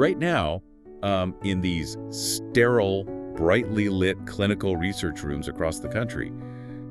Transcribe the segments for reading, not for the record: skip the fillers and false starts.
Right now, in these sterile, brightly lit clinical research rooms across the country,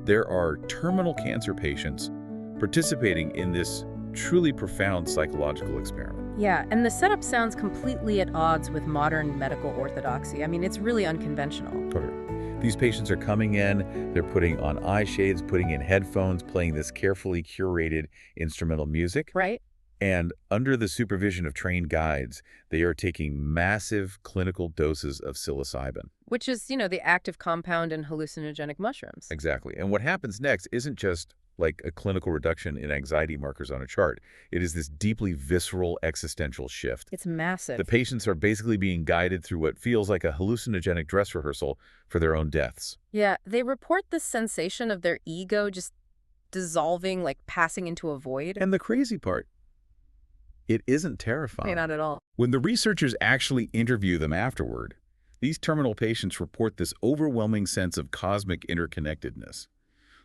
there are terminal cancer patients participating in this truly profound psychological experiment. Yeah, and the setup sounds completely at odds with modern medical orthodoxy. I mean, it's really unconventional. Okay. These patients are coming in, they're putting on eye shades, putting in headphones, playing this carefully curated instrumental music. Right? And under the supervision of trained guides, they are taking massive clinical doses of psilocybin. Which is, the active compound in hallucinogenic mushrooms. Exactly. And what happens next isn't just like a clinical reduction in anxiety markers on a chart. It is this deeply visceral existential shift. It's massive. The patients are basically being guided through what feels like a hallucinogenic dress rehearsal for their own deaths. Yeah, they report this sensation of their ego just dissolving, like passing into a void. And the crazy part, it isn't terrifying. Not at all. When the researchers actually interview them afterward, these terminal patients report this overwhelming sense of cosmic interconnectedness.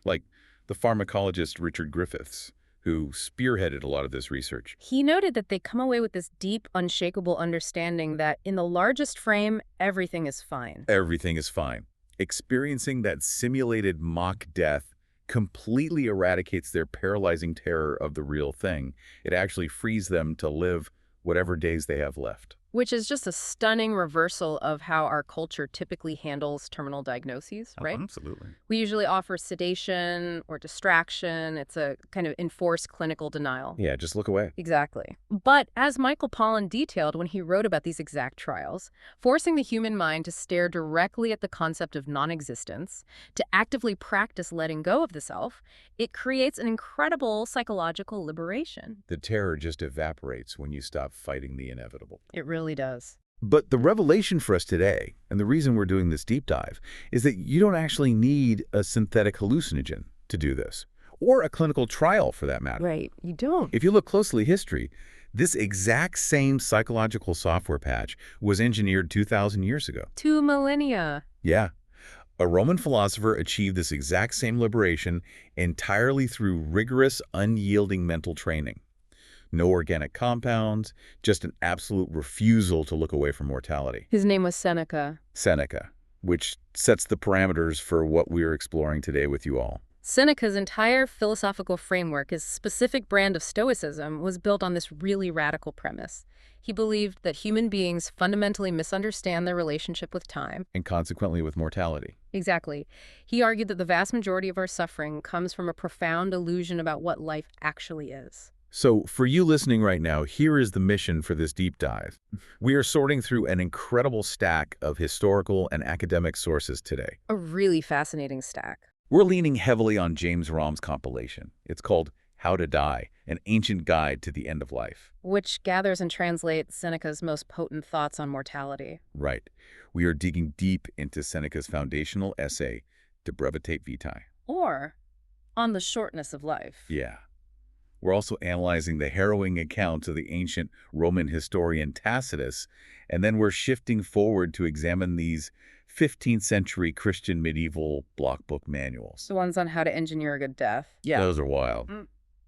Like the pharmacologist Richard Griffiths, who spearheaded a lot of this research. He noted that they come away with this deep, unshakable understanding that in the largest frame, everything is fine. Everything is fine. Experiencing that simulated mock death completely eradicates their paralyzing terror of the real thing. It actually frees them to live whatever days they have left. Which is just a stunning reversal of how our culture typically handles terminal diagnoses, right? Absolutely. We usually offer sedation or distraction. It's a kind of enforced clinical denial. Yeah, just look away. Exactly. But as Michael Pollan detailed when he wrote about these exact trials, forcing the human mind to stare directly at the concept of non-existence, to actively practice letting go of the self, it creates an incredible psychological liberation. The terror just evaporates when you stop fighting the inevitable. It really does. But the revelation for us today, and the reason we're doing this deep dive, is that you don't actually need a synthetic hallucinogen to do this, or a clinical trial for that matter. Right, you don't. If you look closely at history, this exact same psychological software patch was engineered 2,000 years ago. 2 millennia. Yeah. A Roman philosopher achieved this exact same liberation entirely through rigorous, unyielding mental training. No organic compounds, just an absolute refusal to look away from mortality. His name was Seneca. Seneca, which sets the parameters for what we're exploring today with you all. Seneca's entire philosophical framework, his specific brand of Stoicism, was built on this really radical premise. He believed that human beings fundamentally misunderstand their relationship with time. And consequently with mortality. Exactly. He argued that the vast majority of our suffering comes from a profound illusion about what life actually is. So for you listening right now, here is the mission for this deep dive. We are sorting through an incredible stack of historical and academic sources today. A really fascinating stack. We're leaning heavily on James Romm's compilation. It's called How to Die, an ancient guide to the end of life. Which gathers and translates Seneca's most potent thoughts on mortality. Right. We are digging deep into Seneca's foundational essay, De Brevitate Vitae. Or on the shortness of life. Yeah. We're also analyzing the harrowing accounts of the ancient Roman historian Tacitus, and then we're shifting forward to examine these 15th century Christian medieval block book manuals. The ones on how to engineer a good death. Yeah. Those are wild.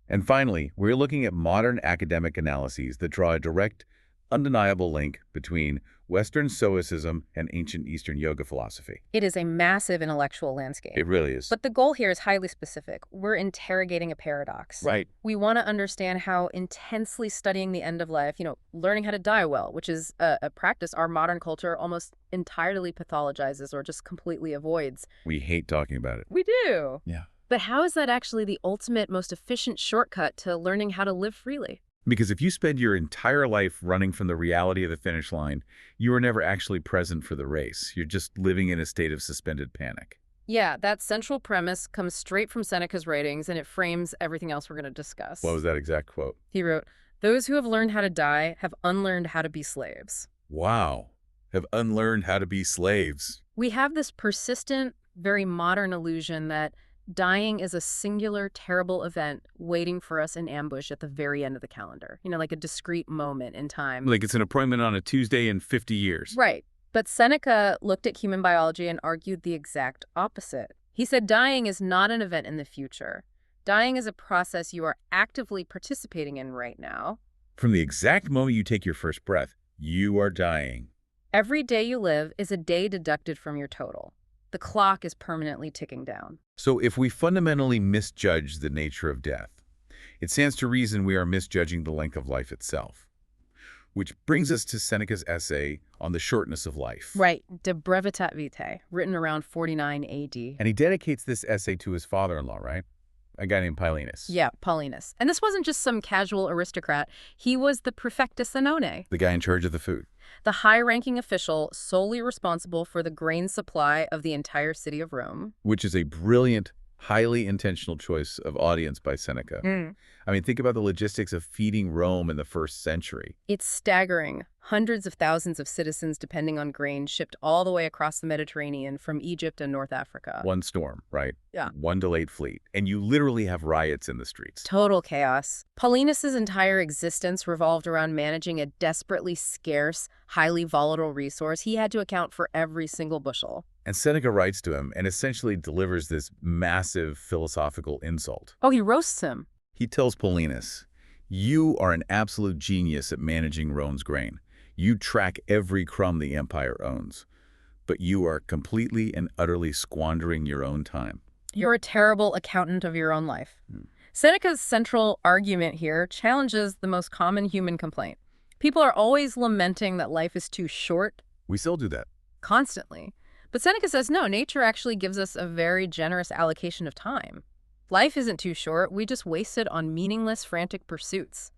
And finally, we're looking at modern academic analyses that draw a direct, undeniable link between Western Stoicism and ancient Eastern yoga philosophy. It is a massive intellectual landscape. It really is. But the goal here is highly specific. We're interrogating a paradox. Right. We want to understand how intensely studying the end of life, learning how to die well, which is a practice our modern culture almost entirely pathologizes or just completely avoids. We hate talking about it. We do. Yeah. But how is that actually the ultimate, most efficient shortcut to learning how to live freely? Because if you spend your entire life running from the reality of the finish line, you are never actually present for the race. You're just living in a state of suspended panic. Yeah, that central premise comes straight from Seneca's writings, and it frames everything else we're going to discuss. What was that exact quote? He wrote, "Those who have learned how to die have unlearned how to be slaves." Wow. Have unlearned how to be slaves. We have this persistent, very modern illusion that dying is a singular, terrible event waiting for us in ambush at the very end of the calendar. Like a discrete moment in time. Like it's an appointment on a Tuesday in 50 years. Right. But Seneca looked at human biology and argued the exact opposite. He said dying is not an event in the future. Dying is a process you are actively participating in right now. From the exact moment you take your first breath, You are dying. Every day you live is a day deducted from your total. The clock is permanently ticking down. So if we fundamentally misjudge the nature of death, it stands to reason we are misjudging the length of life itself. Which brings us to Seneca's essay on the shortness of life. Right, De Brevitate Vitae, written around 49 AD. And he dedicates this essay to his father-in-law, right? A guy named Paulinus. Yeah, Paulinus. And this wasn't just some casual aristocrat. He was the Prefectus Annone, The guy in charge of the food. the high-ranking official solely responsible for the grain supply of the entire city of Rome. Which is a brilliant, highly intentional choice of audience by Seneca. I mean, think about the logistics of feeding Rome in the 1st century. It's staggering. Hundreds of thousands of citizens depending on grain shipped all the way across the Mediterranean from Egypt and North Africa. One storm, right? Yeah. One delayed fleet. And you literally have riots in the streets. Total chaos. Paulinus's entire existence revolved around managing a desperately scarce, highly volatile resource. He had to account for every single bushel. And Seneca writes to him and essentially delivers this massive philosophical insult. Oh, he roasts him. He tells Paulinus, "You are an absolute genius at managing Rome's grain. You track every crumb the empire owns. But you are completely and utterly squandering your own time." You're a terrible accountant of your own life. Seneca's central argument here challenges the most common human complaint. People are always lamenting that life is too short, We still do that. constantly. But Seneca says, no, nature actually gives us a very generous allocation of time. Life isn't too short. We just waste it on meaningless, frantic pursuits.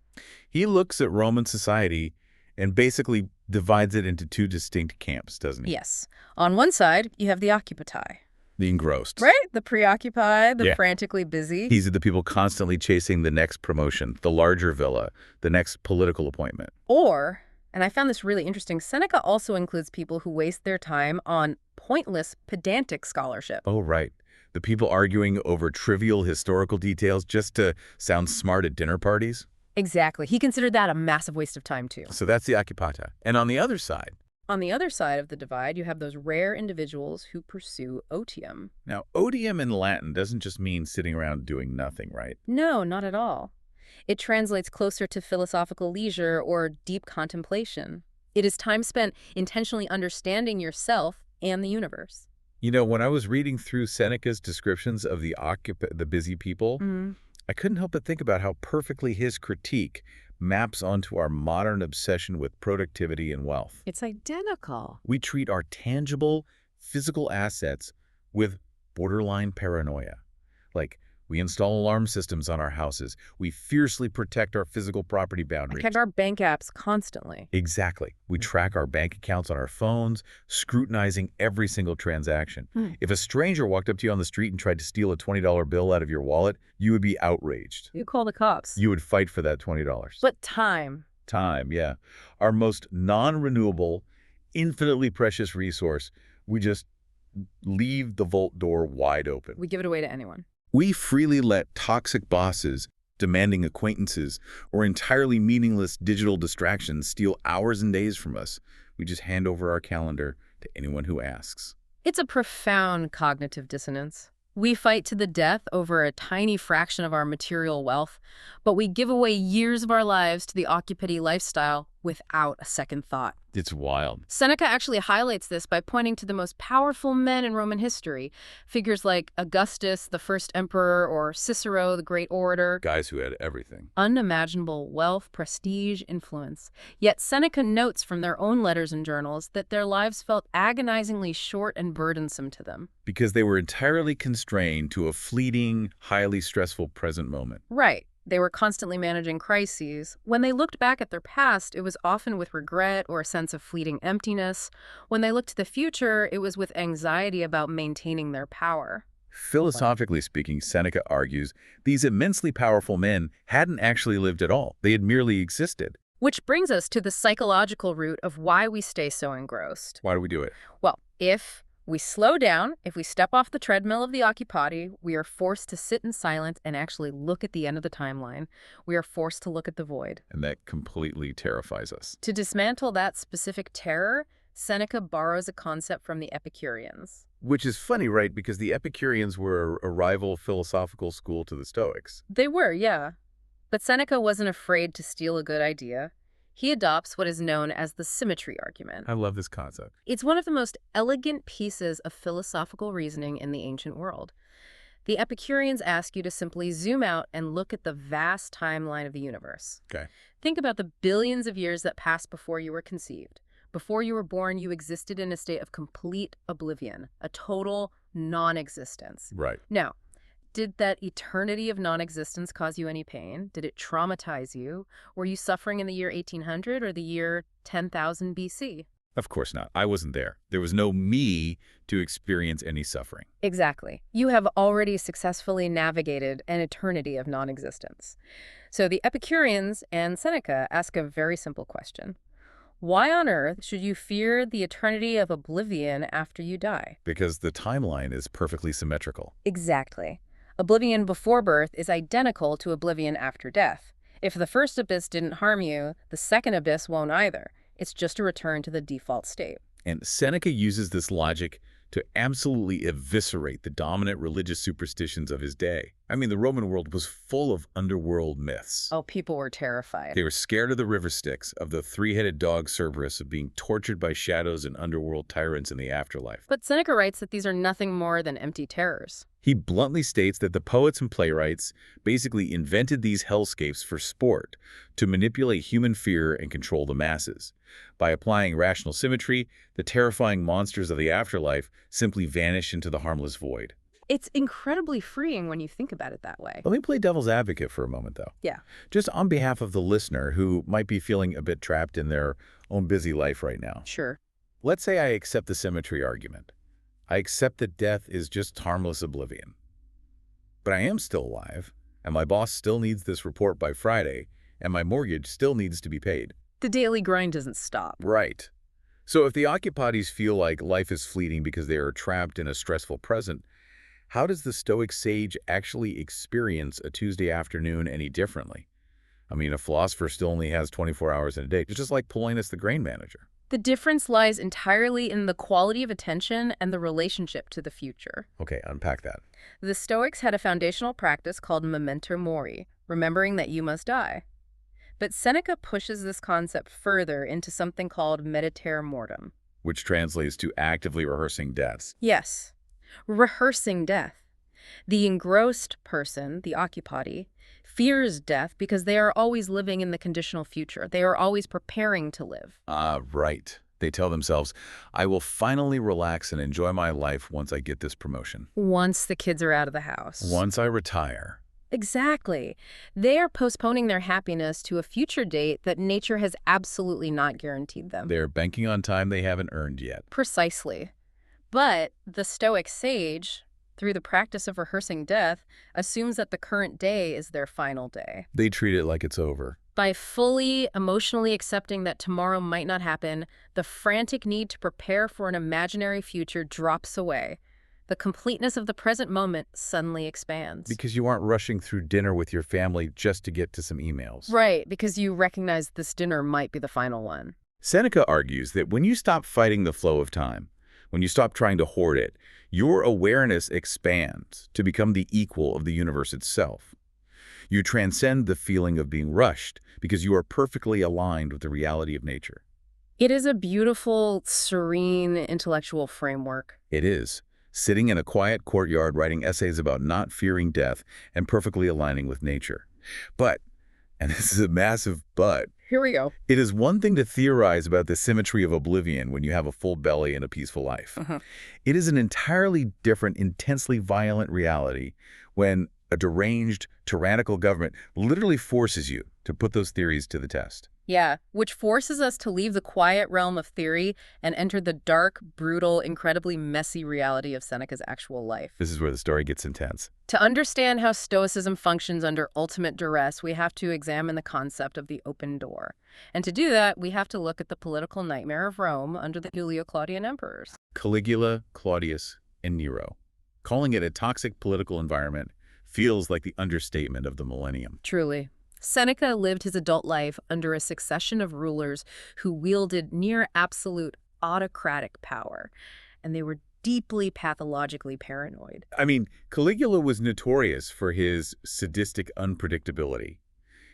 He looks at Roman society and basically divides it into 2 distinct camps, doesn't he? Yes. On one side, you have the occupati. The engrossed. Right? The preoccupied, the Yeah. frantically busy. These are the people constantly chasing the next promotion, the larger villa, the next political appointment. Or, and I found this really interesting, Seneca also includes people who waste their time on pointless, pedantic scholarship. Oh, right. The people arguing over trivial historical details just to sound smart at dinner parties. Exactly. He considered that a massive waste of time, too. So that's the occupata. And on the other side. On the other side of the divide, you have those rare individuals who pursue otium. Now, odium in Latin doesn't just mean sitting around doing nothing, right? No, not at all. It translates closer to philosophical leisure or deep contemplation. It is time spent intentionally understanding yourself and the universe. You know, when I was reading through Seneca's descriptions of the busy people, I couldn't help but think about how perfectly his critique maps onto our modern obsession with productivity and wealth. It's identical. We treat our tangible, physical assets with borderline paranoia. Like, we install alarm systems on our houses. We fiercely protect our physical property boundaries. Check our bank apps constantly. Exactly. We track our bank accounts on our phones, scrutinizing every single transaction. If a stranger walked up to you on the street and tried to steal a $20 bill out of your wallet, you would be outraged. You call the cops. You would fight for that $20. But time. Time, yeah. Our most non-renewable, infinitely precious resource. We just leave the vault door wide open. We give it away to anyone. We freely let toxic bosses, demanding acquaintances, or entirely meaningless digital distractions steal hours and days from us. We just hand over our calendar to anyone who asks. It's a profound cognitive dissonance. We fight to the death over a tiny fraction of our material wealth, but we give away years of our lives to the occupati lifestyle without a second thought. It's wild. Seneca actually highlights this by pointing to the most powerful men in Roman history, figures like Augustus, the first emperor, or Cicero, the great orator. Guys who had everything. Unimaginable wealth, prestige, influence. Yet Seneca notes from their own letters and journals that their lives felt agonizingly short and burdensome to them. Because they were entirely constrained to a fleeting, highly stressful present moment. Right. They were constantly managing crises. When they looked back at their past, it was often with regret or a sense of fleeting emptiness. When they looked to the future, it was with anxiety about maintaining their power. Philosophically speaking, Seneca argues, these immensely powerful men hadn't actually lived at all. They had merely existed. Which brings us to the psychological root of why we stay so engrossed. Why do we do it? Well, if we slow down, if we step off the treadmill of the occupati, we are forced to sit in silence and actually look at the end of the timeline. We are forced to look at the void. And that completely terrifies us. To dismantle that specific terror, Seneca borrows a concept from the Epicureans. Which is funny, right? Because the Epicureans were a rival philosophical school to the Stoics. They were, yeah. But Seneca wasn't afraid to steal a good idea. He adopts what is known as the symmetry argument. I love this concept. It's one of the most elegant pieces of philosophical reasoning in the ancient world. The Epicureans ask you to simply zoom out and look at the vast timeline of the universe. Okay. Think about the billions of years that passed before you were conceived. Before you were born, you existed in a state of complete oblivion, a total non-existence. Right. Now, did that eternity of non-existence cause you any pain? Did it traumatize you? Were you suffering in the year 1800 or the year 10,000 BC? Of course not. I wasn't there. There was no me to experience any suffering. Exactly. You have already successfully navigated an eternity of non-existence. So the Epicureans and Seneca ask a very simple question. Why on earth should you fear the eternity of oblivion after you die? Because the timeline is perfectly symmetrical. Exactly. Oblivion before birth is identical to oblivion after death. If the first abyss didn't harm you, the second abyss won't either. It's just a return to the default state. And Seneca uses this logic to absolutely eviscerate the dominant religious superstitions of his day. I mean, the Roman world was full of underworld myths. Oh, people were terrified. They were scared of the river Styx, of the three-headed dog Cerberus, of being tortured by shadows and underworld tyrants in the afterlife. But Seneca writes that these are nothing more than empty terrors. He bluntly states that the poets and playwrights basically invented these hellscapes for sport, to manipulate human fear and control the masses. By applying rational symmetry, the terrifying monsters of the afterlife simply vanish into the harmless void. It's incredibly freeing when you think about it that way. Let me play devil's advocate for a moment, though. Yeah. Just on behalf of the listener who might be feeling a bit trapped in their own busy life right now. Sure. Let's say I accept the symmetry argument. I accept that death is just harmless oblivion. But I am still alive, and my boss still needs this report by Friday, and my mortgage still needs to be paid. The daily grind doesn't stop. Right. So if the occupies feel like life is fleeting because they are trapped in a stressful present, how does the Stoic sage actually experience a Tuesday afternoon any differently? I mean, a philosopher still only has 24 hours in a day. It's just like Paulinus the grain manager. The difference lies entirely in the quality of attention and the relationship to the future. Okay, unpack that. The Stoics had a foundational practice called memento mori, remembering that you must die. But Seneca pushes this concept further into something called meditare mortem. Which translates to actively rehearsing deaths. Yes, rehearsing death. The engrossed person, the occupati, fears death because they are always living in the conditional future. They are always preparing to live. Right. They tell themselves, I will finally relax and enjoy my life once I get this promotion. Once the kids are out of the house. Once I retire. Exactly. They are postponing their happiness to a future date that nature has absolutely not guaranteed them. They're banking on time they haven't earned yet. Precisely. But the Stoic sage, through the practice of rehearsing death, assumes that the current day is their final day. They treat it like it's over. By fully emotionally accepting that tomorrow might not happen, the frantic need to prepare for an imaginary future drops away. The completeness of the present moment suddenly expands. Because you aren't rushing through dinner with your family just to get to some emails. Right, because you recognize this dinner might be the final one. Seneca argues that when you stop fighting the flow of time, when you stop trying to hoard it, your awareness expands to become the equal of the universe itself. You transcend the feeling of being rushed because you are perfectly aligned with the reality of nature. It is a beautiful, serene, intellectual framework. It is. Sitting in a quiet courtyard writing essays about not fearing death and perfectly aligning with nature. But, and this is a massive but, Here we go. it is one thing to theorize about the symmetry of oblivion when you have a full belly and a peaceful life. It is an entirely different, intensely violent reality when a deranged, tyrannical government literally forces you to put those theories to the test. Yeah, which forces us to leave the quiet realm of theory and enter the dark, brutal, incredibly messy reality of Seneca's actual life. This is where the story gets intense. To understand how Stoicism functions under ultimate duress, we have to examine the concept of the open door. And to do that, we have to look at the political nightmare of Rome under the Julio-Claudian emperors. Caligula, Claudius, and Nero. Calling it a toxic political environment feels like the understatement of the millennium. Truly. Seneca lived his adult life under a succession of rulers who wielded near absolute autocratic power, and they were deeply pathologically paranoid. I mean, Caligula was notorious for his sadistic unpredictability.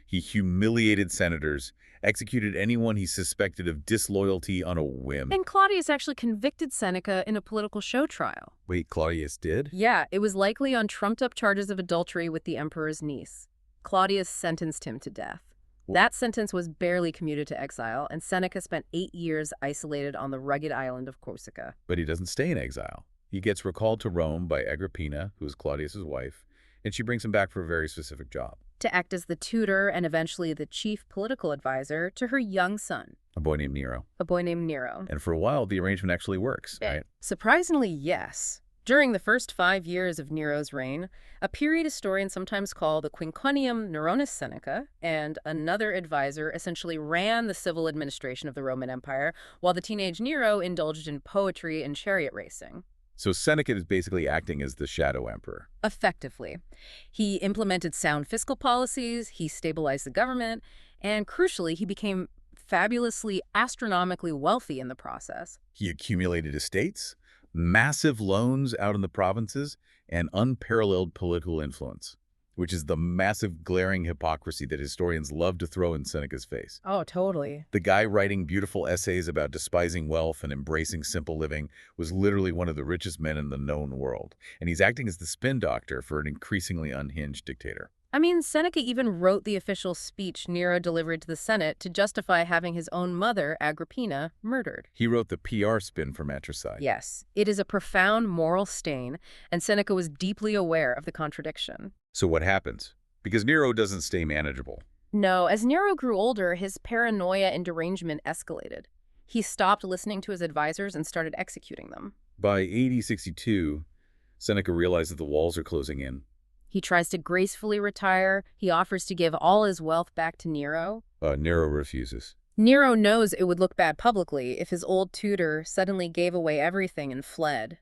He humiliated senators, executed anyone he suspected of disloyalty on a whim. And Claudius actually convicted Seneca in a political show trial. Wait, Claudius did? Yeah, it was likely on trumped-up charges of adultery with the emperor's niece. Claudius sentenced him to death. That sentence was barely commuted to exile, and Seneca spent 8 years isolated on the rugged island of Corsica. But he doesn't stay in exile. He gets recalled to Rome by Agrippina, who is Claudius's wife, and she brings him back for a very specific job. To act as the tutor and eventually the chief political advisor to her young son. A boy named Nero. A boy named Nero. And for a while, the arrangement actually works, right? Surprisingly, yes. During the first 5 years of Nero's reign, a period historians sometimes call the Quinquennium Neronis Seneca and another advisor essentially ran the civil administration of the Roman Empire, while the teenage Nero indulged in poetry and chariot racing. So Seneca is basically acting as the shadow emperor. Effectively. He implemented sound fiscal policies, he stabilized the government, and crucially, he became fabulously, astronomically wealthy in the process. He accumulated estates, massive loans out in the provinces, and unparalleled political influence, which is the massive glaring hypocrisy that historians love to throw in Seneca's face. Oh, totally. The guy writing beautiful essays about despising wealth and embracing simple living was literally one of the richest men in the known world, and he's acting as the spin doctor for an increasingly unhinged dictator. I mean, Seneca even wrote the official speech Nero delivered to the Senate to justify having his own mother, Agrippina, murdered. He wrote the PR spin for matricide. Yes, it is a profound moral stain, and Seneca was deeply aware of the contradiction. So what happens? Because Nero doesn't stay manageable. No, as Nero grew older, his paranoia and derangement escalated. He stopped listening to his advisors and started executing them. By AD 62, Seneca realized that the walls are closing in. He tries to gracefully retire. He offers to give all his wealth back to Nero. Nero refuses. Nero knows it would look bad publicly if his old tutor suddenly gave away everything and fled.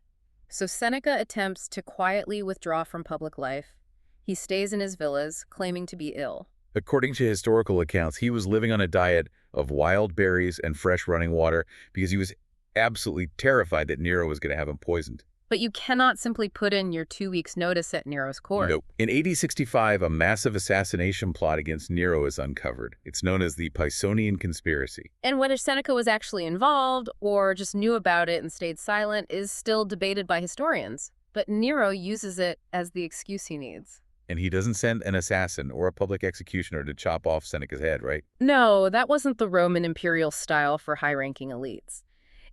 So Seneca attempts to quietly withdraw from public life. He stays in his villas, claiming to be ill. According to historical accounts, he was living on a diet of wild berries and fresh running water because he was absolutely terrified that Nero was going to have him poisoned. But you cannot simply put in your 2 weeks' notice at Nero's court. Nope. In AD 65, a massive assassination plot against Nero is uncovered. It's known as the Pisonian Conspiracy. And whether Seneca was actually involved or just knew about it and stayed silent is still debated by historians. But Nero uses it as the excuse he needs. And he doesn't send an assassin or a public executioner to chop off Seneca's head, right? No, that wasn't the Roman imperial style for high-ranking elites.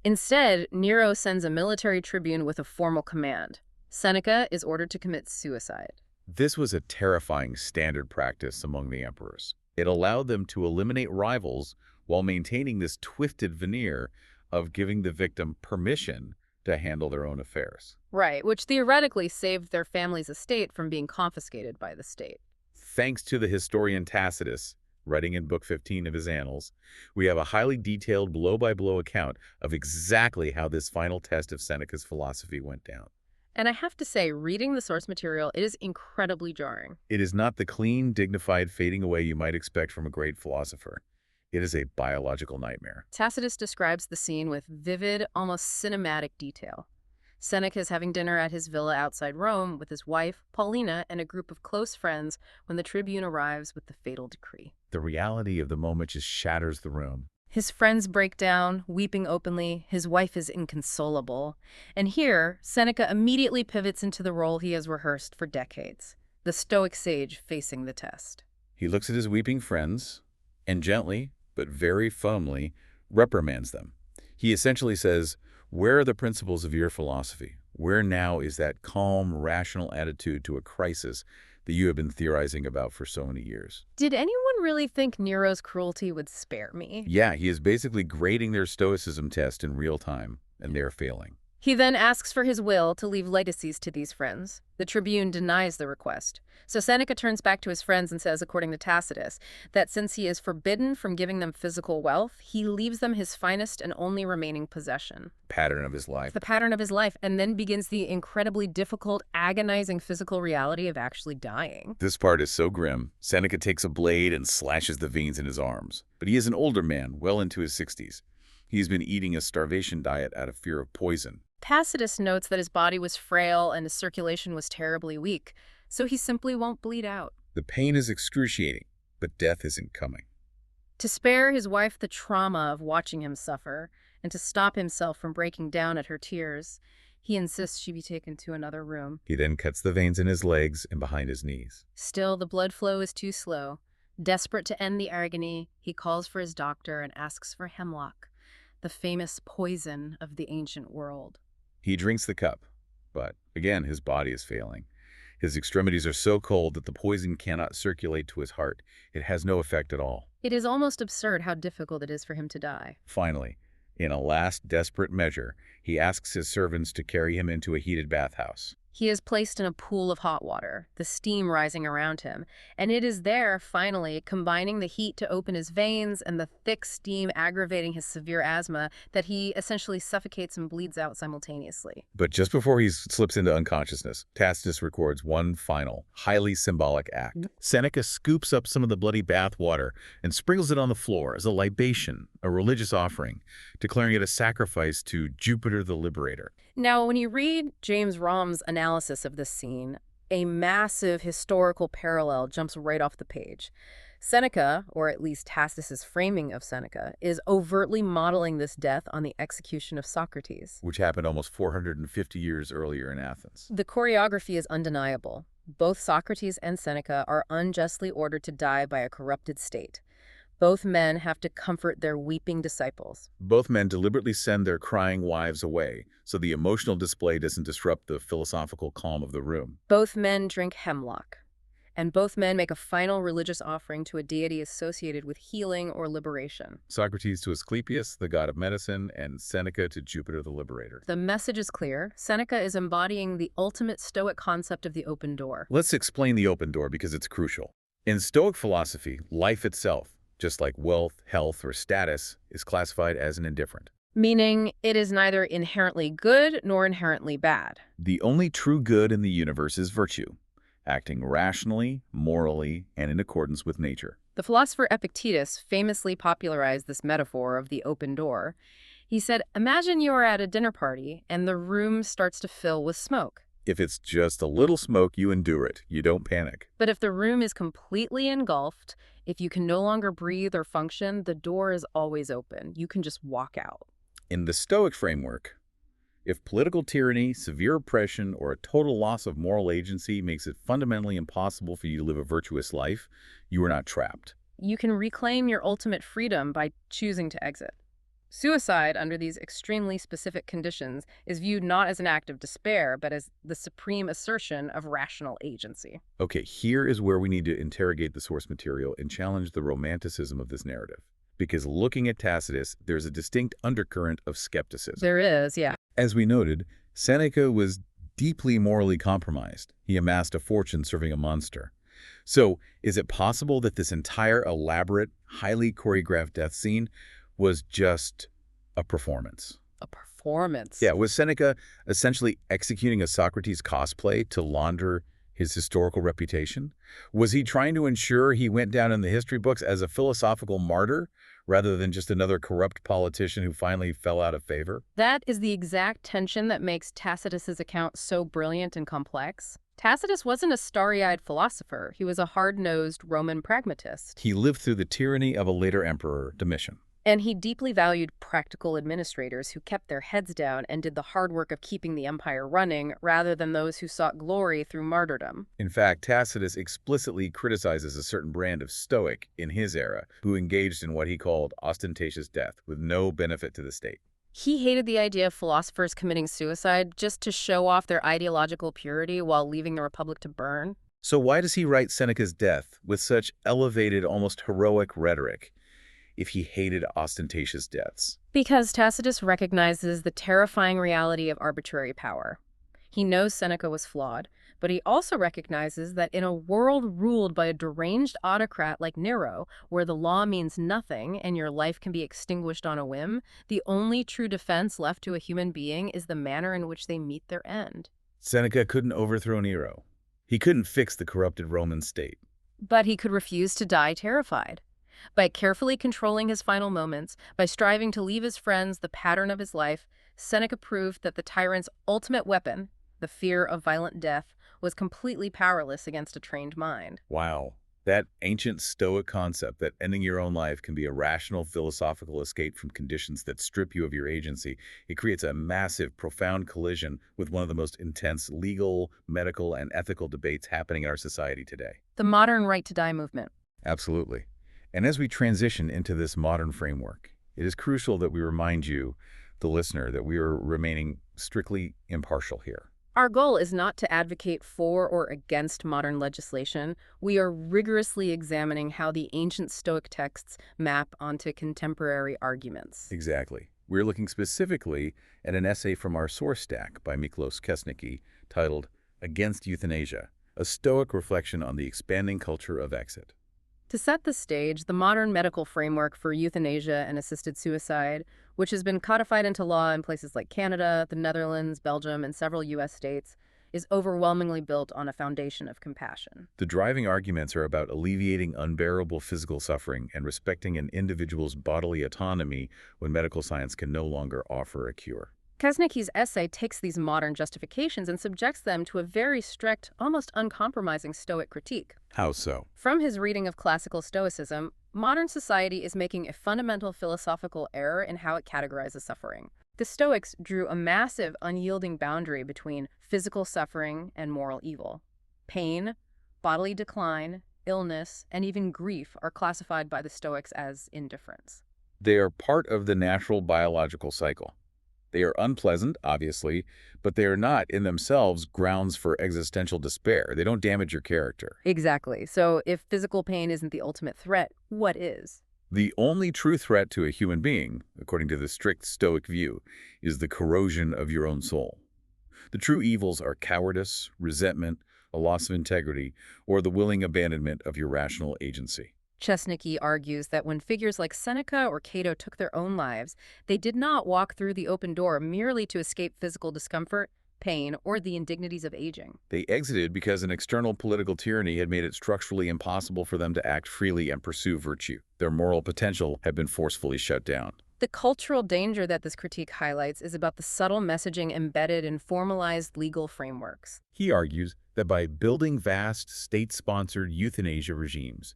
Instead, Nero sends a military tribune with a formal command. Seneca is ordered to commit suicide. This was a terrifying standard practice among the emperors. It allowed them to eliminate rivals while maintaining this twisted veneer of giving the victim permission to handle their own affairs. Right, which theoretically saved their family's estate from being confiscated by the state. Thanks to the historian Tacitus, writing in Book 15 of his Annals, we have a highly detailed blow-by-blow account of exactly how this final test of Seneca's philosophy went down. And I have to say, reading the source material, it is incredibly jarring. It is not the clean, dignified fading away you might expect from a great philosopher. It is a biological nightmare. Tacitus describes the scene with vivid, almost cinematic detail. Seneca is having dinner at his villa outside Rome with his wife, Paulina, and a group of close friends when the tribune arrives with the fatal decree. The reality of the moment just shatters the room. His friends break down, weeping openly. His wife is inconsolable. And here, Seneca immediately pivots into the role he has rehearsed for decades, the Stoic sage facing the test. He looks at his weeping friends and gently, but very firmly, reprimands them. He essentially says, "Where are the principles of your philosophy? Where now is that calm, rational attitude to a crisis that you have been theorizing about for so many years?" Did anyone really think Nero's cruelty would spare me? Yeah, he is basically grading their Stoicism test in real time, and they're failing. He then asks for his will to leave legacies to these friends. The tribune denies the request. So Seneca turns back to his friends and says, according to Tacitus, that since he is forbidden from giving them physical wealth, he leaves them his finest and only remaining possession. Pattern of his life. The pattern of his life, and then begins the incredibly difficult, agonizing physical reality of actually dying. This part is so grim. Seneca takes a blade and slashes the veins in his arms. But he is an older man, well into his 60s. He's been eating a starvation diet out of fear of poison. Tacitus notes that his body was frail and his circulation was terribly weak, so he simply won't bleed out. The pain is excruciating, but death isn't coming. To spare his wife the trauma of watching him suffer, and to stop himself from breaking down at her tears, he insists she be taken to another room. He then cuts the veins in his legs and behind his knees. Still, the blood flow is too slow. Desperate to end the agony, he calls for his doctor and asks for hemlock, the famous poison of the ancient world. He drinks the cup, but again his body is failing. His extremities are so cold that the poison cannot circulate to his heart. It has no effect at all. It is almost absurd how difficult it is for him to die. Finally, in a last desperate measure, he asks his servants to carry him into a heated bathhouse. He is placed in a pool of hot water, the steam rising around him, and it is there, finally, combining the heat to open his veins and the thick steam aggravating his severe asthma, that he essentially suffocates and bleeds out simultaneously. But just before he slips into unconsciousness, Tacitus records one final, highly symbolic act. Seneca scoops up some of the bloody bath water and sprinkles it on the floor as a libation, a religious offering, declaring it a sacrifice to Jupiter the Liberator. Now, when you read James Romm's analysis of this scene, a massive historical parallel jumps right off the page. Seneca, or at least Tacitus's framing of Seneca, is overtly modeling this death on the execution of Socrates, which happened almost 450 years earlier in Athens. The choreography is undeniable. Both Socrates and Seneca are unjustly ordered to die by a corrupted state. Both men have to comfort their weeping disciples. Both men deliberately send their crying wives away, so the emotional display doesn't disrupt the philosophical calm of the room. Both men drink hemlock, and both men make a final religious offering to a deity associated with healing or liberation. Socrates to Asclepius, the god of medicine, and Seneca to Jupiter the Liberator. The message is clear. Seneca is embodying the ultimate Stoic concept of the open door. Let's explain the open door because it's crucial. In Stoic philosophy, life itself, just like wealth, health, or status, is classified as an indifferent. Meaning it is neither inherently good nor inherently bad. The only true good in the universe is virtue, acting rationally, morally, and in accordance with nature. The philosopher Epictetus famously popularized this metaphor of the open door. He said, imagine you are at a dinner party and the room starts to fill with smoke. If it's just a little smoke, you endure it. You don't panic. But if the room is completely engulfed, if you can no longer breathe or function, the door is always open. You can just walk out. In the Stoic framework, if political tyranny, severe oppression, or a total loss of moral agency makes it fundamentally impossible for you to live a virtuous life, you are not trapped. You can reclaim your ultimate freedom by choosing to exit. Suicide, under these extremely specific conditions, is viewed not as an act of despair, but as the supreme assertion of rational agency. Okay, here is where we need to interrogate the source material and challenge the romanticism of this narrative. Because looking at Tacitus, there's a distinct undercurrent of skepticism. There is, yeah. As we noted, Seneca was deeply morally compromised. He amassed a fortune serving a monster. So, is it possible that this entire elaborate, highly choreographed death scene was just a performance? A performance? Yeah, was Seneca essentially executing a Socrates cosplay to launder his historical reputation? Was he trying to ensure he went down in the history books as a philosophical martyr rather than just another corrupt politician who finally fell out of favor? That is the exact tension that makes Tacitus's account so brilliant and complex. Tacitus wasn't a starry-eyed philosopher. He was a hard-nosed Roman pragmatist. He lived through the tyranny of a later emperor, Domitian. And he deeply valued practical administrators who kept their heads down and did the hard work of keeping the empire running, rather than those who sought glory through martyrdom. In fact, Tacitus explicitly criticizes a certain brand of Stoic in his era who engaged in what he called ostentatious death with no benefit to the state. He hated the idea of philosophers committing suicide just to show off their ideological purity while leaving the Republic to burn. So why does he write Seneca's death with such elevated, almost heroic rhetoric if he hated ostentatious deaths? Because Tacitus recognizes the terrifying reality of arbitrary power. He knows Seneca was flawed, but he also recognizes that in a world ruled by a deranged autocrat like Nero, where the law means nothing and your life can be extinguished on a whim, the only true defense left to a human being is the manner in which they meet their end. Seneca couldn't overthrow Nero. He couldn't fix the corrupted Roman state. But he could refuse to die terrified. By carefully controlling his final moments, by striving to leave his friends the pattern of his life, Seneca proved that the tyrant's ultimate weapon, the fear of violent death, was completely powerless against a trained mind. Wow. That ancient Stoic concept that ending your own life can be a rational philosophical escape from conditions that strip you of your agency, it creates a massive, profound collision with one of the most intense legal, medical, and ethical debates happening in our society today. The modern right to die movement. Absolutely. And as we transition into this modern framework, it is crucial that we remind you, the listener, that we are remaining strictly impartial here. Our goal is not to advocate for or against modern legislation. We are rigorously examining how the ancient Stoic texts map onto contemporary arguments. Exactly. We're looking specifically at an essay from our source stack by Miklos Kesnicki titled Against Euthanasia, a Stoic reflection on the expanding culture of exit. To set the stage, the modern medical framework for euthanasia and assisted suicide, which has been codified into law in places like Canada, the Netherlands, Belgium, and several U.S. states, is overwhelmingly built on a foundation of compassion. The driving arguments are about alleviating unbearable physical suffering and respecting an individual's bodily autonomy when medical science can no longer offer a cure. Kesnicki's essay takes these modern justifications and subjects them to a very strict, almost uncompromising Stoic critique. How so? From his reading of classical Stoicism, modern society is making a fundamental philosophical error in how it categorizes suffering. The Stoics drew a massive, unyielding boundary between physical suffering and moral evil. Pain, bodily decline, illness, and even grief are classified by the Stoics as indifference. They are part of the natural biological cycle. They are unpleasant, obviously, but they are not, in themselves, grounds for existential despair. They don't damage your character. Exactly. So if physical pain isn't the ultimate threat, what is? The only true threat to a human being, according to the strict Stoic view, is the corrosion of your own soul. The true evils are cowardice, resentment, a loss of integrity, or the willing abandonment of your rational agency. Kesnicki argues that when figures like Seneca or Cato took their own lives, they did not walk through the open door merely to escape physical discomfort, pain, or the indignities of aging. They exited because an external political tyranny had made it structurally impossible for them to act freely and pursue virtue. Their moral potential had been forcefully shut down. The cultural danger that this critique highlights is about the subtle messaging embedded in formalized legal frameworks. He argues that by building vast, state-sponsored euthanasia regimes,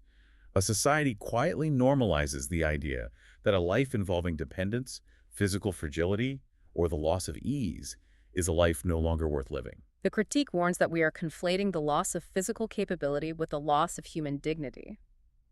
a society quietly normalizes the idea that a life involving dependence, physical fragility, or the loss of ease is a life no longer worth living. The critique warns that we are conflating the loss of physical capability with the loss of human dignity.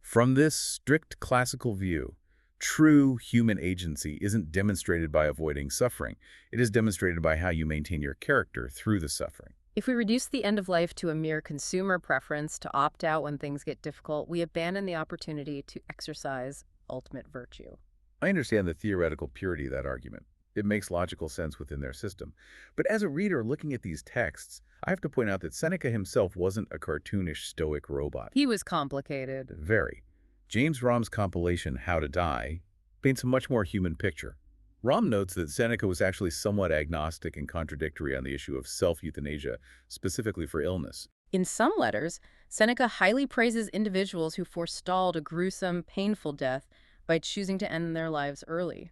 From this strict classical view, true human agency isn't demonstrated by avoiding suffering. It is demonstrated by how you maintain your character through the suffering. If we reduce the end of life to a mere consumer preference to opt out when things get difficult, we abandon the opportunity to exercise ultimate virtue. I understand the theoretical purity of that argument. It makes logical sense within their system. But as a reader looking at these texts, I have to point out that Seneca himself wasn't a cartoonish Stoic robot. He was complicated. Very. James Romm's compilation, How to Die, paints a much more human picture. Romm notes that Seneca was actually somewhat agnostic and contradictory on the issue of self-euthanasia, specifically for illness. In some letters, Seneca highly praises individuals who forestalled a gruesome, painful death by choosing to end their lives early.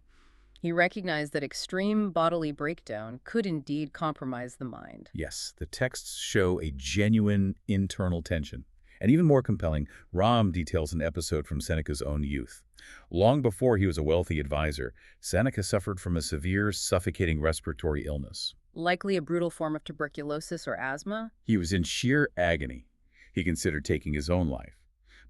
He recognized that extreme bodily breakdown could indeed compromise the mind. Yes, the texts show a genuine internal tension. And even more compelling, Romm details an episode from Seneca's own youth. Long before he was a wealthy advisor, Seneca suffered from a severe, suffocating respiratory illness. Likely a brutal form of tuberculosis or asthma? He was in sheer agony. He considered taking his own life,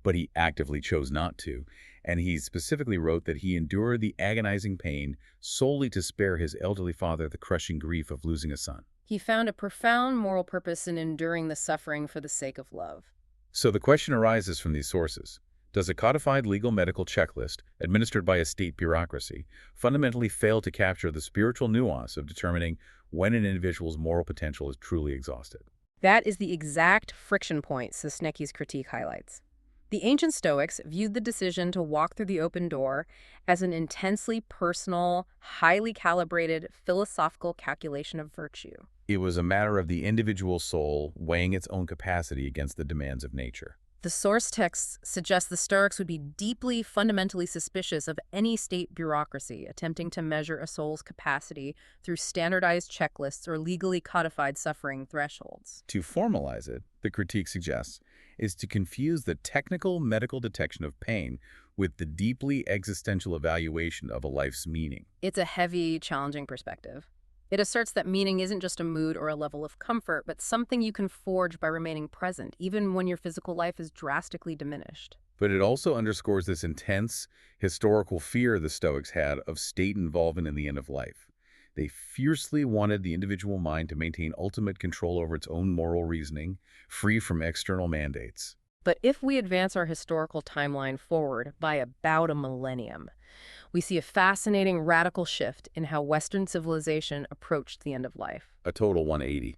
but he actively chose not to, and he specifically wrote that he endured the agonizing pain solely to spare his elderly father the crushing grief of losing a son. He found a profound moral purpose in enduring the suffering for the sake of love. So the question arises from these sources. Does a codified legal medical checklist, administered by a state bureaucracy, fundamentally fail to capture the spiritual nuance of determining when an individual's moral potential is truly exhausted? That is the exact friction point Kesnicki's critique highlights. The ancient Stoics viewed the decision to walk through the open door as an intensely personal, highly calibrated philosophical calculation of virtue. It was a matter of the individual soul weighing its own capacity against the demands of nature. The source texts suggest the Stoics would be deeply, fundamentally suspicious of any state bureaucracy attempting to measure a soul's capacity through standardized checklists or legally codified suffering thresholds. To formalize it, the critique suggests, is to confuse the technical medical detection of pain with the deeply existential evaluation of a life's meaning. It's a heavy, challenging perspective. It asserts that meaning isn't just a mood or a level of comfort, but something you can forge by remaining present, even when your physical life is drastically diminished. But it also underscores this intense historical fear the Stoics had of state involvement in the end of life. They fiercely wanted the individual mind to maintain ultimate control over its own moral reasoning, free from external mandates. But if we advance our historical timeline forward by about a millennium, we see a fascinating radical shift in how Western civilization approached the end of life. A total 180.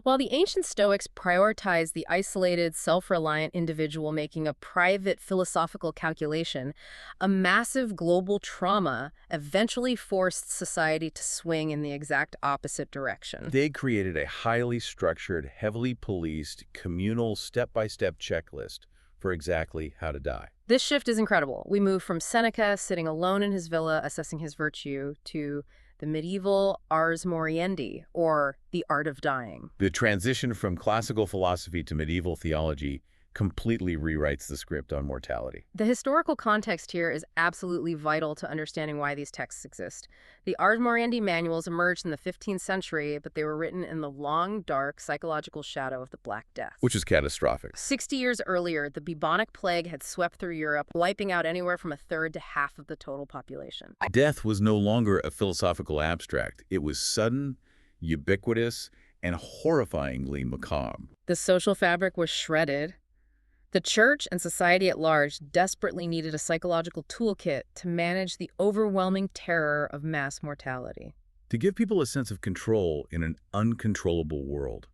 While the ancient Stoics prioritized the isolated, self-reliant individual making a private philosophical calculation, a massive global trauma eventually forced society to swing in the exact opposite direction. They created a highly structured, heavily policed, communal, step-by-step checklist for exactly how to die. This shift is incredible. We move from Seneca sitting alone in his villa assessing his virtue to the medieval ars moriendi, or the art of dying. The transition from classical philosophy to medieval theology completely rewrites the script on mortality. The historical context here is absolutely vital to understanding why these texts exist. The ars moriendi manuals emerged in the 15th century, but they were written in the long, dark, psychological shadow of the Black Death. Which is catastrophic. 60 years earlier, the bubonic plague had swept through Europe, wiping out anywhere from a third to half of the total population. Death was no longer a philosophical abstract. It was sudden, ubiquitous, and horrifyingly macabre. The social fabric was shredded. The church and society at large desperately needed a psychological toolkit to manage the overwhelming terror of mass mortality. To give people a sense of control in an uncontrollable world.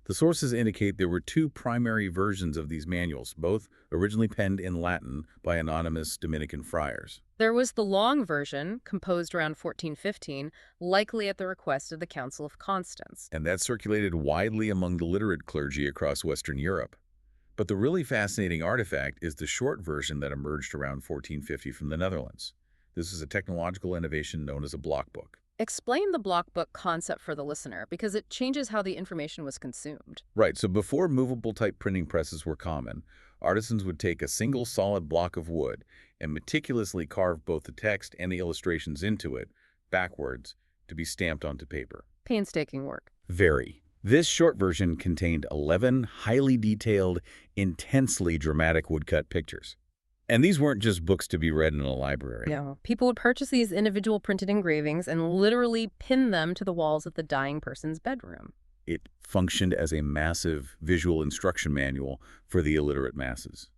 The sources indicate there were two primary versions of these manuals, both originally penned in Latin by anonymous Dominican friars. There was the long version, composed around 1415, likely at the request of the Council of Constance. And that circulated widely among the literate clergy across Western Europe. But the really fascinating artifact is the short version that emerged around 1450 from the Netherlands. This is a technological innovation known as a block book. Explain the block book concept for the listener, because it changes how the information was consumed. Right, so before movable type printing presses were common, artisans would take a single solid block of wood and meticulously carve both the text and the illustrations into it, backwards, to be stamped onto paper. Painstaking work. Very. This short version contained 11 highly detailed, intensely dramatic woodcut pictures. And these weren't just books to be read in a library. No. People would purchase these individual printed engravings and literally pin them to the walls of the dying person's bedroom. It functioned as a massive visual instruction manual for the illiterate masses.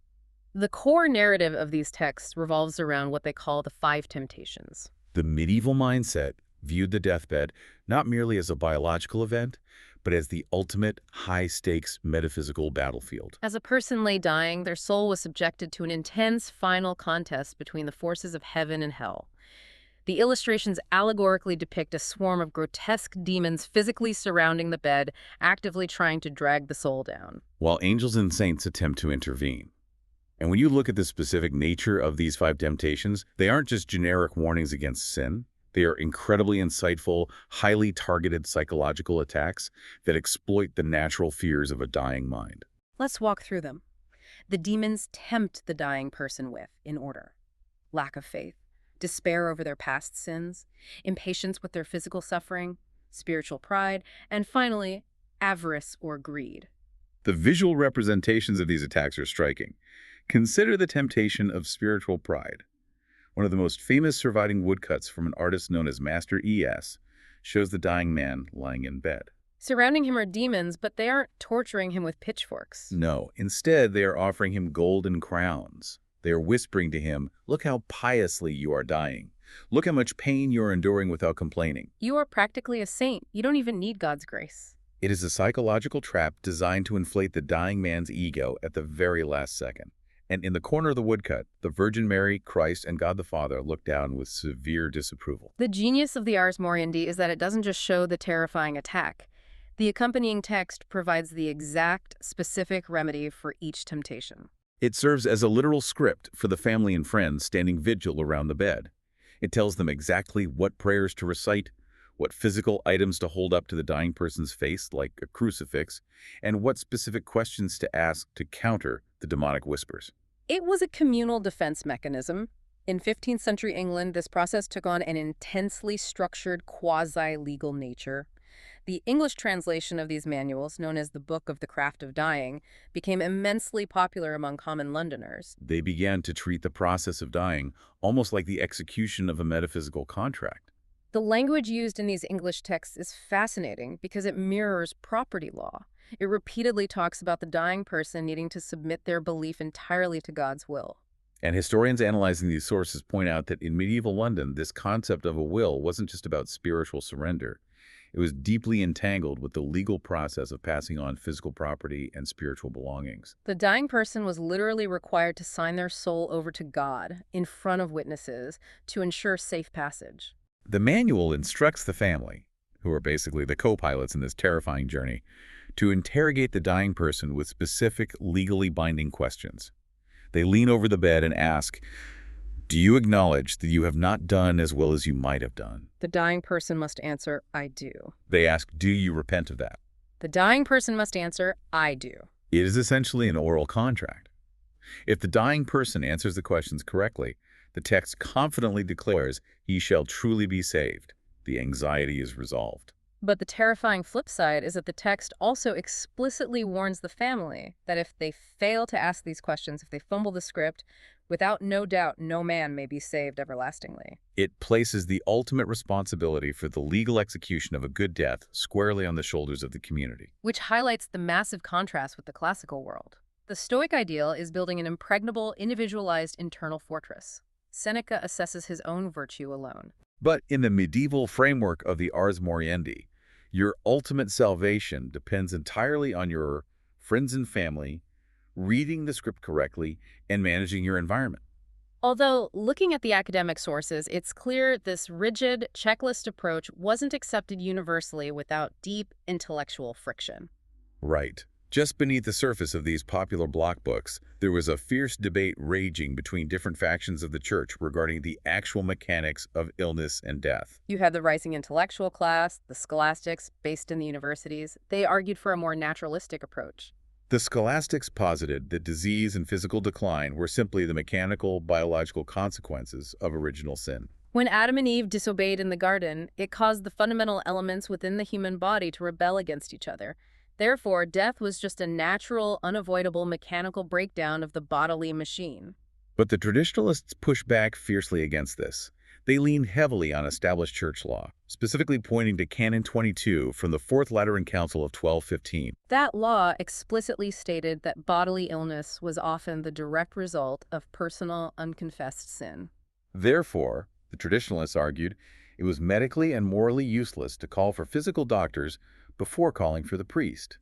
The core narrative of these texts revolves around what they call the 5 temptations. The medieval mindset viewed the deathbed not merely as a biological event, but as the ultimate high-stakes metaphysical battlefield. As a person lay dying, their soul was subjected to an intense final contest between the forces of heaven and hell. The illustrations allegorically depict a swarm of grotesque demons physically surrounding the bed, actively trying to drag the soul down, while angels and saints attempt to intervene. And when you look at the specific nature of these 5 temptations, they aren't just generic warnings against sin. They are incredibly insightful, highly targeted psychological attacks that exploit the natural fears of a dying mind. Let's walk through them. The demons tempt the dying person with, in order, lack of faith, despair over their past sins, impatience with their physical suffering, spiritual pride, and finally, avarice or greed. The visual representations of these attacks are striking. Consider the temptation of spiritual pride. One of the most famous surviving woodcuts from an artist known as Master E.S. shows the dying man lying in bed. Surrounding him are demons, but they aren't torturing him with pitchforks. No, instead they are offering him golden crowns. They are whispering to him, "Look how piously you are dying. Look how much pain you are enduring without complaining." You are practically a saint. You don't even need God's grace. It is a psychological trap designed to inflate the dying man's ego at the very last second. And in the corner of the woodcut, the Virgin Mary, Christ, and God the Father look down with severe disapproval. The genius of the Ars Moriendi is that it doesn't just show the terrifying attack. The accompanying text provides the exact, specific remedy for each temptation. It serves as a literal script for the family and friends standing vigil around the bed. It tells them exactly what prayers to recite, what physical items to hold up to the dying person's face, like a crucifix, and what specific questions to ask to counter the demonic whispers. It was a communal defense mechanism. In 15th century England, this process took on an intensely structured quasi-legal nature. The English translation of these manuals, known as the Book of the Craft of Dying, became immensely popular among common Londoners. They began to treat the process of dying almost like the execution of a metaphysical contract. The language used in these English texts is fascinating because it mirrors property law. It repeatedly talks about the dying person needing to submit their belief entirely to God's will. And historians analyzing these sources point out that in medieval London, this concept of a will wasn't just about spiritual surrender. It was deeply entangled with the legal process of passing on physical property and spiritual belongings. The dying person was literally required to sign their soul over to God in front of witnesses to ensure safe passage. The manual instructs the family, who are basically the co-pilots in this terrifying journey, to interrogate the dying person with specific, legally binding questions. They lean over the bed and ask, "Do you acknowledge that you have not done as well as you might have done?" The dying person must answer, "I do." They ask, "Do you repent of that?" The dying person must answer, "I do." It is essentially an oral contract. If the dying person answers the questions correctly, the text confidently declares he shall truly be saved. The anxiety is resolved. But the terrifying flip side is that the text also explicitly warns the family that if they fail to ask these questions, if they fumble the script, without no doubt, no man may be saved everlastingly. It places the ultimate responsibility for the legal execution of a good death squarely on the shoulders of the community. Which highlights the massive contrast with the classical world. The Stoic ideal is building an impregnable, individualized internal fortress. Seneca assesses his own virtue alone. But in the medieval framework of the ars moriendi, your ultimate salvation depends entirely on your friends and family, reading the script correctly, and managing your environment. Although, looking at the academic sources, it's clear this rigid, checklist approach wasn't accepted universally without deep intellectual friction. Right. Just beneath the surface of these popular block books, there was a fierce debate raging between different factions of the church regarding the actual mechanics of illness and death. You had the rising intellectual class, the scholastics, based in the universities. They argued for a more naturalistic approach. The scholastics posited that disease and physical decline were simply the mechanical, biological consequences of original sin. When Adam and Eve disobeyed in the garden, it caused the fundamental elements within the human body to rebel against each other. Therefore, death was just a natural, unavoidable mechanical breakdown of the bodily machine. But the traditionalists pushed back fiercely against this. They leaned heavily on established church law, specifically pointing to Canon 22 from the Fourth Lateran Council of 1215. That law explicitly stated that bodily illness was often the direct result of personal, unconfessed sin. Therefore, the traditionalists argued, it was medically and morally useless to call for physical doctors before calling for the priest.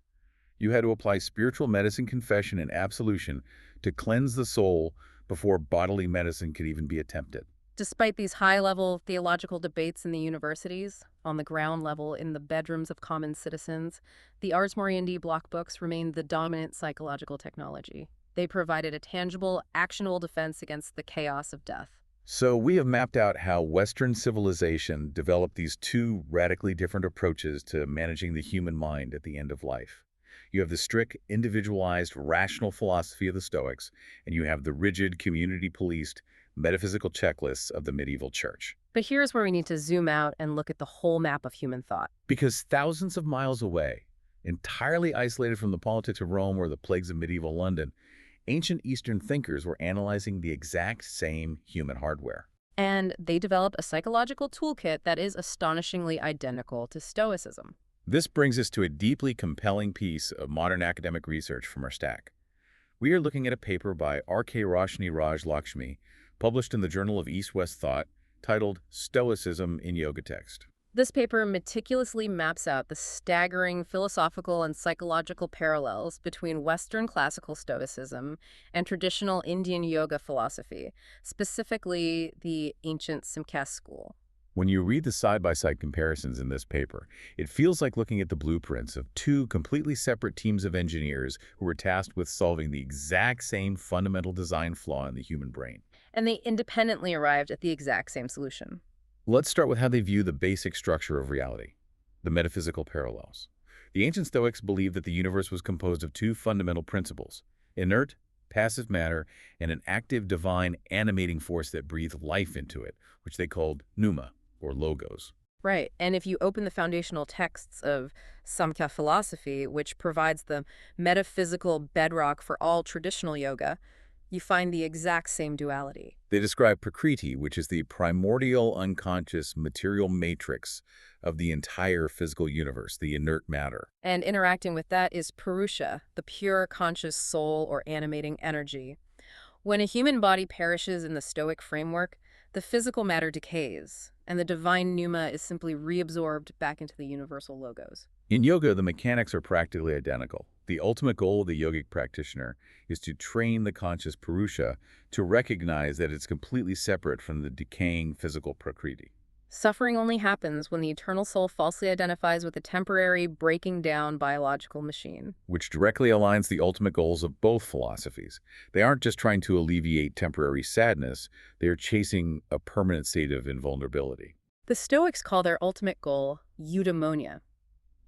You had to apply spiritual medicine, confession, and absolution to cleanse the soul before bodily medicine could even be attempted. Despite these high-level theological debates in the universities, on the ground level in the bedrooms of common citizens, the Ars Moriendi block books remained the dominant psychological technology. They provided a tangible, actionable defense against the chaos of death. So we have mapped out how Western civilization developed these two radically different approaches to managing the human mind at the end of life. You have the strict, individualized, rational philosophy of the Stoics, and you have the rigid, community-policed, metaphysical checklists of the medieval church. But here's where we need to zoom out and look at the whole map of human thought. Because thousands of miles away, entirely isolated from the politics of Rome or the plagues of medieval London, ancient Eastern thinkers were analyzing the exact same human hardware. And they developed a psychological toolkit that is astonishingly identical to Stoicism. This brings us to a deeply compelling piece of modern academic research from our stack. We are looking at a paper by R.K. Roshni Raj Lakshmi, published in the Journal of East-West Thought, titled Stoicism in Yoga Text. This paper meticulously maps out the staggering philosophical and psychological parallels between Western classical Stoicism and traditional Indian yoga philosophy, specifically the ancient Samkhya school. When you read the side-by-side comparisons in this paper, it feels like looking at the blueprints of two completely separate teams of engineers who were tasked with solving the exact same fundamental design flaw in the human brain. And they independently arrived at the exact same solution. Let's start with how they view the basic structure of reality, the metaphysical parallels. The ancient Stoics believed that the universe was composed of two fundamental principles: inert, passive matter, and an active, divine, animating force that breathed life into it, which they called pneuma, or logos. Right. And if you open the foundational texts of Samkhya philosophy, which provides the metaphysical bedrock for all traditional yoga, you find the exact same duality. They describe Prakriti, which is the primordial, unconscious, material matrix of the entire physical universe, the inert matter. And interacting with that is Purusha, the pure conscious soul or animating energy. When a human body perishes in the Stoic framework, the physical matter decays, and the divine pneuma is simply reabsorbed back into the universal logos. In yoga, the mechanics are practically identical. The ultimate goal of the yogic practitioner is to train the conscious Purusha to recognize that it's completely separate from the decaying physical Prakriti. Suffering only happens when the eternal soul falsely identifies with a temporary, breaking down biological machine. Which directly aligns the ultimate goals of both philosophies. They aren't just trying to alleviate temporary sadness, they are chasing a permanent state of invulnerability. The Stoics call their ultimate goal eudaimonia.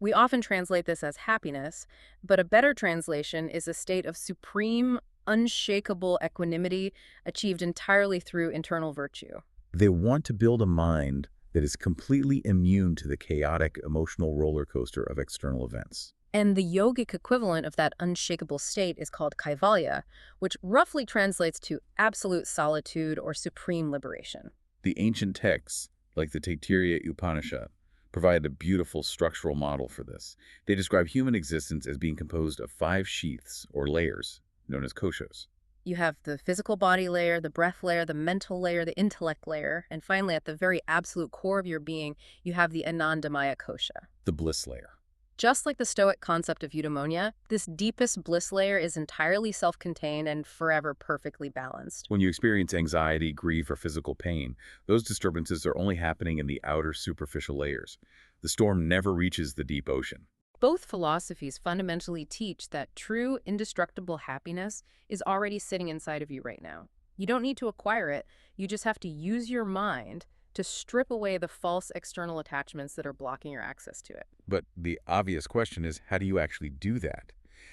We often translate this as happiness, but a better translation is a state of supreme, unshakable equanimity achieved entirely through internal virtue. They want to build a mind that is completely immune to the chaotic emotional roller coaster of external events. And the yogic equivalent of that unshakable state is called kaivalya, which roughly translates to absolute solitude or supreme liberation. The ancient texts, like the Taittiriya Upanishad, provide a beautiful structural model for this. They describe human existence as being composed of 5 sheaths, or layers, known as koshas. You have the physical body layer, the breath layer, the mental layer, the intellect layer, and finally, at the very absolute core of your being, you have the anandamaya kosha. The bliss layer. Just like the Stoic concept of eudaimonia, this deepest bliss layer is entirely self-contained and forever perfectly balanced. When you experience anxiety, grief, or physical pain, those disturbances are only happening in the outer superficial layers. The storm never reaches the deep ocean. Both philosophies fundamentally teach that true, indestructible happiness is already sitting inside of you right now. You don't need to acquire it, you just have to use your mind to strip away the false external attachments that are blocking your access to it. But the obvious question is, how do you actually do that?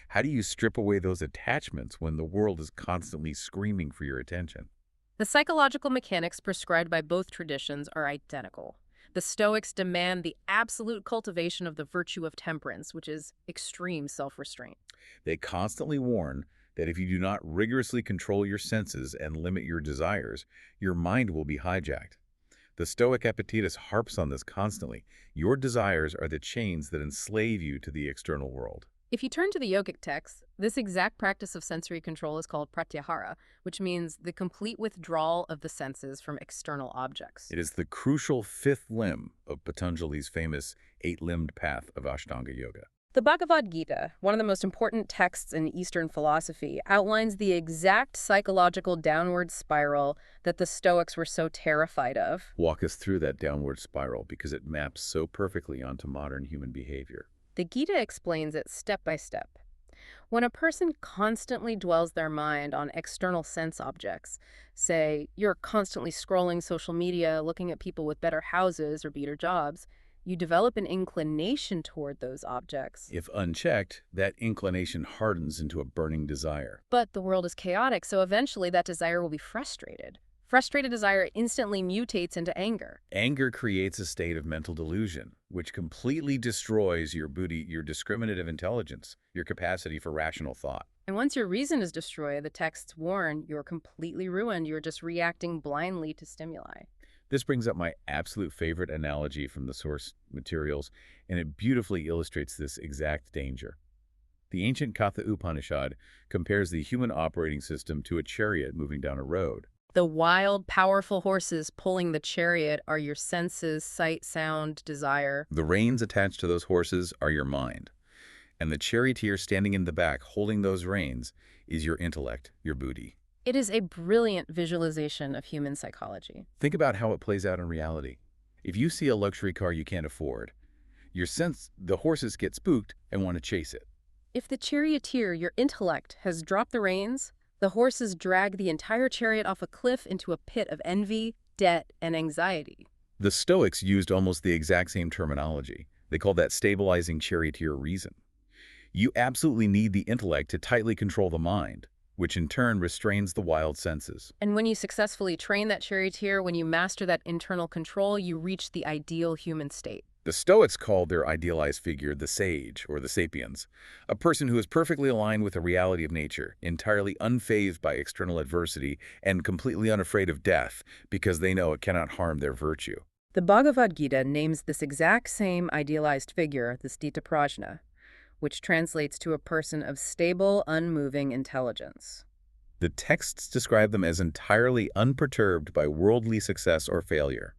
How do you strip away those attachments when the world is constantly screaming for your attention? The psychological mechanics prescribed by both traditions are identical. The Stoics demand the absolute cultivation of the virtue of temperance, which is extreme self-restraint. They constantly warn that if you do not rigorously control your senses and limit your desires, your mind will be hijacked. The Stoic Epictetus harps on this constantly. Your desires are the chains that enslave you to the external world. If you turn to the yogic texts, this exact practice of sensory control is called pratyahara, which means the complete withdrawal of the senses from external objects. It is the crucial 5th limb of Patanjali's famous 8-limbed path of Ashtanga Yoga. The Bhagavad Gita, one of the most important texts in Eastern philosophy, outlines the exact psychological downward spiral that the Stoics were so terrified of. Walk us through that downward spiral because it maps so perfectly onto modern human behavior. The Gita explains it step by step. When a person constantly dwells their mind on external sense objects, say you're constantly scrolling social media, looking at people with better houses or better jobs, you develop an inclination toward those objects. If unchecked, that inclination hardens into a burning desire. But the world is chaotic, so eventually that desire will be frustrated. Frustrated desire instantly mutates into anger. Anger creates a state of mental delusion, which completely destroys your buddhi, your discriminative intelligence, your capacity for rational thought. And once your reason is destroyed, the texts warn you're completely ruined. You're just reacting blindly to stimuli. This brings up my absolute favorite analogy from the source materials, and it beautifully illustrates this exact danger. The ancient Katha Upanishad compares the human operating system to a chariot moving down a road. The wild, powerful horses pulling the chariot are your senses, sight, sound, desire. The reins attached to those horses are your mind, and the charioteer standing in the back holding those reins is your intellect, your buddhi. It is a brilliant visualization of human psychology. Think about how it plays out in reality. If you see a luxury car you can't afford, the horses get spooked and want to chase it. If the charioteer, your intellect, has dropped the reins, the horses drag the entire chariot off a cliff into a pit of envy, debt, and anxiety. The Stoics used almost the exact same terminology. They called that stabilizing charioteer reason. You absolutely need the intellect to tightly control the mind, which in turn restrains the wild senses. And when you successfully train that charioteer, when you master that internal control, you reach the ideal human state. The Stoics called their idealized figure the sage, or the sapiens, a person who is perfectly aligned with the reality of nature, entirely unfazed by external adversity, and completely unafraid of death because they know it cannot harm their virtue. The Bhagavad Gita names this exact same idealized figure the Sthitaprajna, which translates to a person of stable, unmoving intelligence. The texts describe them as entirely unperturbed by worldly success or failure.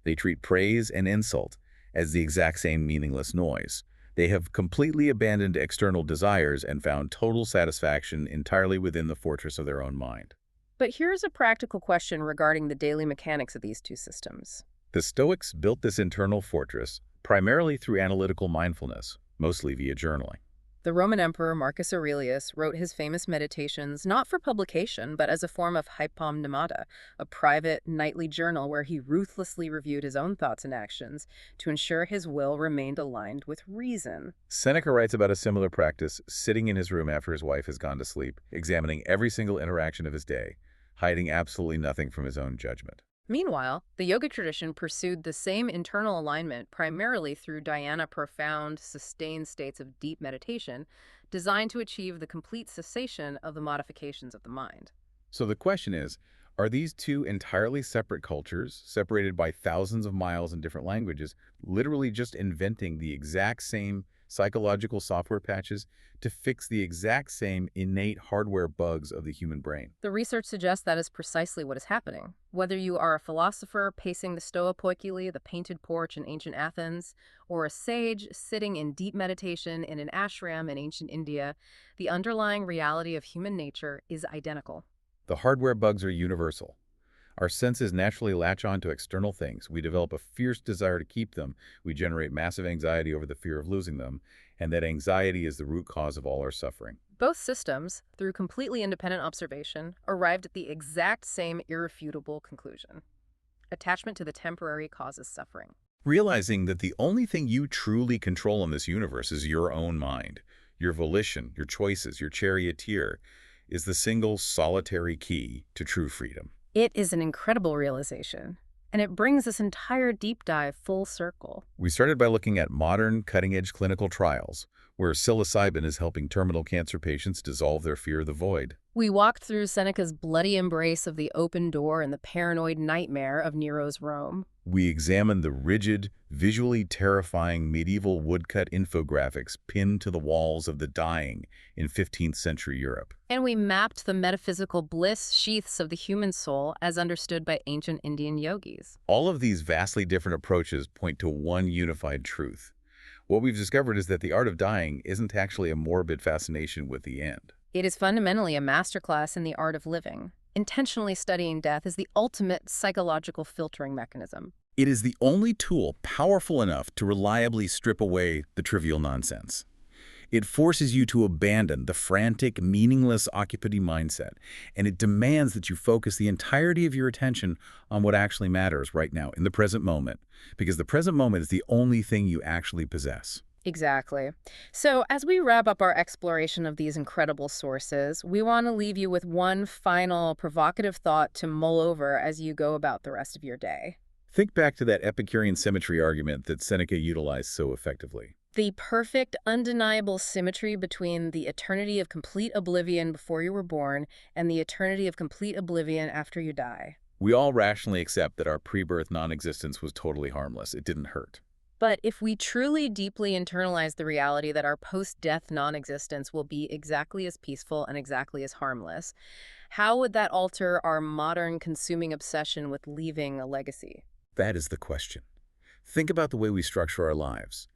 They treat praise and insult as the exact same meaningless noise. They have completely abandoned external desires and found total satisfaction entirely within the fortress of their own mind. But here's a practical question regarding the daily mechanics of these two systems. The Stoics built this internal fortress primarily through analytical mindfulness, mostly via journaling. The Roman Emperor Marcus Aurelius wrote his famous meditations not for publication, but as a form of hypomnemata, a private, nightly journal where he ruthlessly reviewed his own thoughts and actions to ensure his will remained aligned with reason. Seneca writes about a similar practice, sitting in his room after his wife has gone to sleep, examining every single interaction of his day, hiding absolutely nothing from his own judgment. Meanwhile, the yogic tradition pursued the same internal alignment primarily through dhyana, profound, sustained states of deep meditation, designed to achieve the complete cessation of the modifications of the mind. So the question is, are these two entirely separate cultures, separated by thousands of miles in different languages, literally just inventing the exact same psychological software patches to fix the exact same innate hardware bugs of the human brain? The research suggests that is precisely what is happening. Whether you are a philosopher pacing the Stoa Poikile, the painted porch in ancient Athens, or a sage sitting in deep meditation in an ashram in ancient India, the underlying reality of human nature is identical. The hardware bugs are universal. Our senses naturally latch on to external things. We develop a fierce desire to keep them. We generate massive anxiety over the fear of losing them, and that anxiety is the root cause of all our suffering. Both systems, through completely independent observation, arrived at the exact same irrefutable conclusion. Attachment to the temporary causes suffering. Realizing that the only thing you truly control in this universe is your own mind, your volition, your choices, your charioteer, is the single solitary key to true freedom. It is an incredible realization, and it brings this entire deep dive full circle. We started by looking at modern, cutting-edge clinical trials, where psilocybin is helping terminal cancer patients dissolve their fear of the void. We walked through Seneca's bloody embrace of the open door and the paranoid nightmare of Nero's Rome. We examined the rigid, visually terrifying medieval woodcut infographics pinned to the walls of the dying in 15th century Europe. And we mapped the metaphysical bliss sheaths of the human soul as understood by ancient Indian yogis. All of these vastly different approaches point to one unified truth. What we've discovered is that the art of dying isn't actually a morbid fascination with the end. It is fundamentally a masterclass in the art of living. Intentionally studying death is the ultimate psychological filtering mechanism. It is the only tool powerful enough to reliably strip away the trivial nonsense. It forces you to abandon the frantic, meaningless occupity mindset, and it demands that you focus the entirety of your attention on what actually matters right now, in the present moment, because the present moment is the only thing you actually possess. Exactly. So as we wrap up our exploration of these incredible sources, we want to leave you with one final provocative thought to mull over as you go about the rest of your day. Think back to that Epicurean symmetry argument that Seneca utilized so effectively. The perfect, undeniable symmetry between the eternity of complete oblivion before you were born and the eternity of complete oblivion after you die. We all rationally accept that our pre-birth non-existence was totally harmless. It didn't hurt. But if we truly deeply internalize the reality that our post-death non-existence will be exactly as peaceful and exactly as harmless, how would that alter our modern consuming obsession with leaving a legacy? That is the question. Think about the way we structure our lives.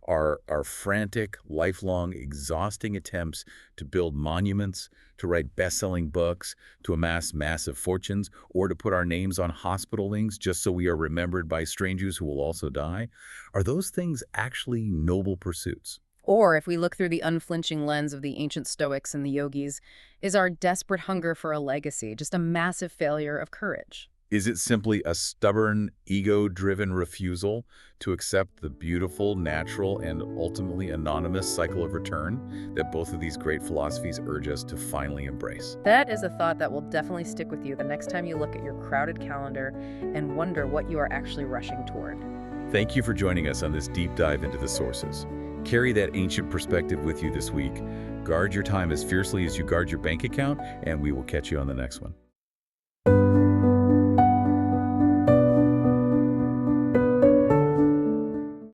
Our frantic, lifelong, exhausting attempts to build monuments, to write best-selling books, to amass massive fortunes, or to put our names on hospital wings just so we are remembered by strangers who will also die, are those things actually noble pursuits? Or, if we look through the unflinching lens of the ancient Stoics and the yogis, is our desperate hunger for a legacy just a massive failure of courage? Is it simply a stubborn, ego-driven refusal to accept the beautiful, natural, and ultimately anonymous cycle of return that both of these great philosophies urge us to finally embrace? That is a thought that will definitely stick with you the next time you look at your crowded calendar and wonder what you are actually rushing toward. Thank you for joining us on this deep dive into the sources. Carry that ancient perspective with you this week. Guard your time as fiercely as you guard your bank account, and we will catch you on the next one.